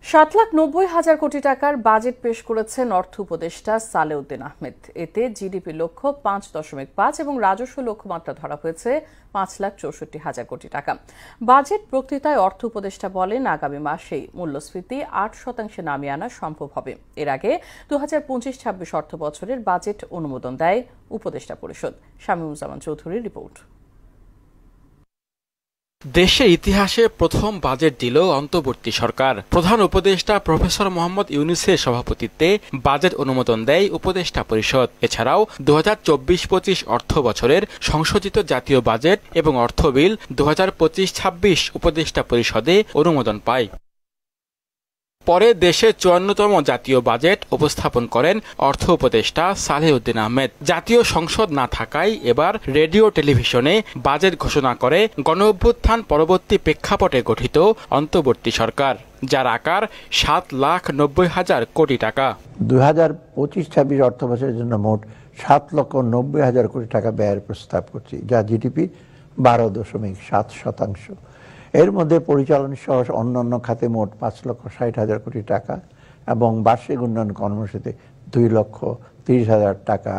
7,90,000 কোটি টাকার বাজেট পেশ করেছেন অর্থ উপদেষ্টা সালেউদ্দিন আহমেদ। এতে জিডিপি লক্ষ্য 5.5 এবং রাজস্ব লক্ষ্যমাত্রা ধরা হয়েছে 5,64,000 কোটি টাকা। বাজেট বক্তৃতায় অর্থ উপদেষ্টা বলেন, আগামী মাসেই মূল্যস্ফীতি 8% নামিয়ে আনা সম্ভব হবে। এর আগে 2025-26 অর্থ বছরের বাজেট অনুমোদন দেয় উপদেষ্টা পরিষদ। শামীমুজ্জামান চৌধুরীর রিপোর্ট। দেশের ইতিহাসে প্রথম বাজেট দিল অন্তর্বর্তী সরকার। প্রধান উপদেষ্টা প্রফেসর মোহাম্মদ ইউনূসের সভাপতিত্বে বাজেট অনুমোদন দেয় উপদেষ্টা পরিষদ। এছাড়াও 2024-25 অর্থ বছরের সংশোধিত জাতীয় বাজেট এবং অর্থ বিল 2025-26 উপদেষ্টা পরিষদে অনুমোদন পায়। পরে দেশের 54তম জাতীয় বাজেট উপস্থাপন করেন অর্থ উপদেষ্টা সালেউদ্দিন আহমেদ। জাতীয় সংসদ না থাকায় এবার রেডিও টেলিভিশনে বাজেট ঘোষণা করে গণঅভ্যুত্থান পরবর্তী প্রেক্ষাপটে গঠিত অন্তর্বর্তী সরকার, যার আকার 7,90,000 কোটি টাকা। 2025-26 অর্থ বছরের জন্য মোট 7,90,000 কোটি টাকা ব্যয়ের প্রস্তাব করছি, যা জিডিপি 12.7%। এর মধ্যে পরিচালন সহ অন্যান্য খাতে মোট 5,60,000 কোটি টাকা এবং বার্ষিক উন্নয়ন কর্মসূচিতে 2,30,000 টাকা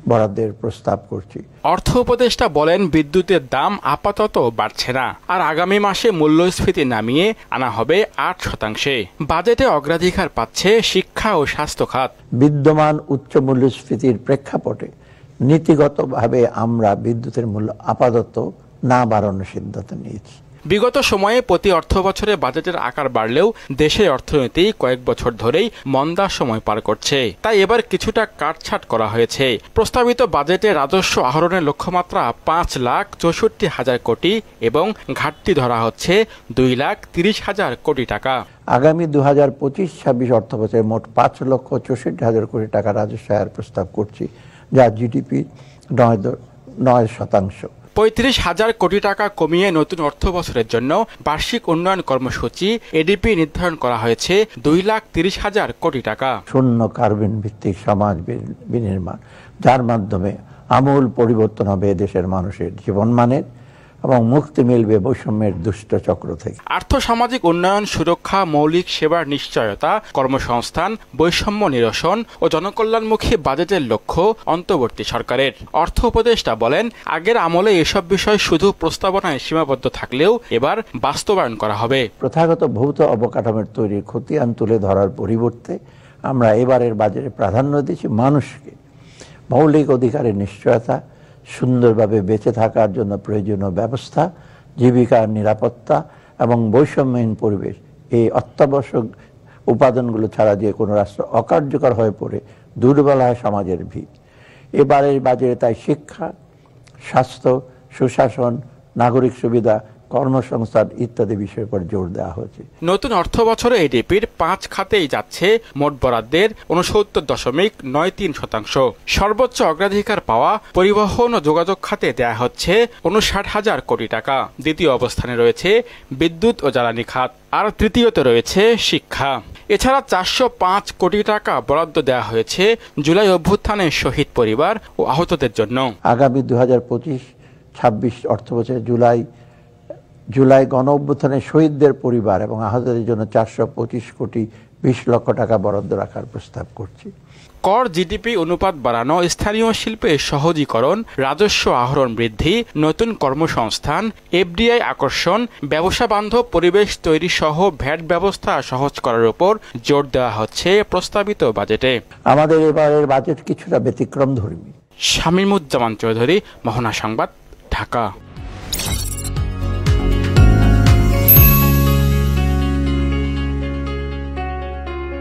বরাদ্দের প্রস্তাব করছি। অর্থ উপদেষ্টা বলেন, বিদ্যুতের দাম আপাতত বাড়ছে না, আর আগামী মাসে মূল্যস্ফীতি নামিয়ে আনা হবে 8%। বাজেটে অগ্রাধিকার পাচ্ছে শিক্ষা ও স্বাস্থ্য খাত। বিদ্যমান উচ্চ মূল্যস্ফীতির প্রেক্ষাপটে নীতিগতভাবে আমরা বিদ্যুতের মূল্য আপাতত না বাড়ানোর সিদ্ধান্ত নিয়েছি। বিগত সময়ে প্রতি অর্থ বছরে বাজেটের আকার বাড়লেও দেশের অর্থনীতি কয়েক বছর ধরেই মন্দার সময় পার করছে, তাই এবার কিছুটা কাটছাট করা হয়েছে। প্রস্তাবিত বাজেটে রাজস্ব আহরণের লক্ষ্যমাত্রা 5,64,000 কোটি এবং ঘাটতি ধরা হচ্ছে 2,30,000 কোটি টাকা। আগামী 2025-26 অর্থ বছরে মোট 5,64,000 কোটি টাকা রাজস্ব আয়ের প্রস্তাব করছি, যা জিডিপি 9%। 35,000 কোটি টাকা কমিয়ে নতুন অর্থ বছরের জন্য বার্ষিক উন্নয়ন কর্মসূচি এডিপি নির্ধারণ করা হয়েছে 2,30,000 কোটি টাকা। শূন্য কার্বন ভিত্তিক সমাজ বিনির্মাণ, যার মাধ্যমে আমূল পরিবর্তন হবে দেশের মানুষের জীবনমানের এবং মুক্তি মিলবে বৈষম্যের দুষ্ট চক্র থেকে। আর্থসামাজিক উন্নয়ন, সুরক্ষা, মৌলিক সেবার নিশ্চয়তা, কর্মসংস্থান, বৈষম্য নিরসন ও জনকল্যাণমুখী বাজেটের লক্ষ্য অন্তর্বর্তী সরকারের। অর্থ উপদেষ্টা বলেন, আগের আমলে এসব বিষয় শুধু প্রস্তাবনায় সীমাবদ্ধ থাকলেও এবার বাস্তবায়ন করা হবে। প্রথাগত ভৌত অবকাঠামোর তৈরির খতিয়ান তুলে ধরার পরিবর্তে আমরা এবারের বাজেটে প্রাধান্য দিচ্ছি মানুষকে মৌলিক অধিকারের নিশ্চয়তা, সুন্দরভাবে বেঁচে থাকার জন্য প্রয়োজনীয় ব্যবস্থা, জীবিকার নিরাপত্তা এবং বৈষম্যহীন পরিবেশ। এই অত্যাবশ্যক উপাদানগুলো ছাড়া যে কোনো রাষ্ট্র অকার্যকর হয়ে পড়ে দুর্বল হয় সমাজের ভিত। এবারের বাজেটে তাই শিক্ষা, স্বাস্থ্য, সুশাসন, নাগরিক সুবিধা, কর্মসংস্থান ইত্যাদি বিষয়ের উপর জোর দেওয়া হয়েছে। নতুন অর্থ বছরে এডিপির 5 খাতেই যাচ্ছে মোট বরাদ্দের 69.93%। সর্বোচ্চ অগ্রাধিকার পাওয়া পরিবহন ও যোগাযোগ খাতে দেয়া হচ্ছে 59,000 কোটি টাকা। দ্বিতীয় অবস্থানে রয়েছে বিদ্যুৎ ও জ্বালানি খাত, আর তৃতীয়তে রয়েছে শিক্ষা। এছাড়া 405 কোটি টাকা বরাদ্দ দেওয়া হয়েছে জুলাই অভ্যুত্থানের শহীদ পরিবার ও আহতদের জন্য। আগামী 2025-26 অর্থ বছরে জুলাই গণ অভ্যুত্থানের শহীদদের পরিবার এবং আহতদের জন্য 425 কোটি 20 লক্ষ টাকা বরাদ্দ রাখার প্রস্তাব করছি। কর জিডিপি অনুপাত বাড়ানো, স্থানীয় শিল্পের সহজীকরণ, রাজস্ব আহরণ বৃদ্ধি, নতুন কর্মসংস্থান, এফডিআই আকর্ষণ, ব্যবসা বান্ধব পরিবেশ তৈরি সহ ভ্যাট ব্যবস্থা সহজ করার উপর জোর দেওয়া হচ্ছে প্রস্তাবিত বাজেটে। আমাদের এবারের বাজেট কিছুটা ব্যতিক্রমধর্মী। শামীমুজ্জামান চৌধুরী, মোহনা সংবাদ, ঢাকা।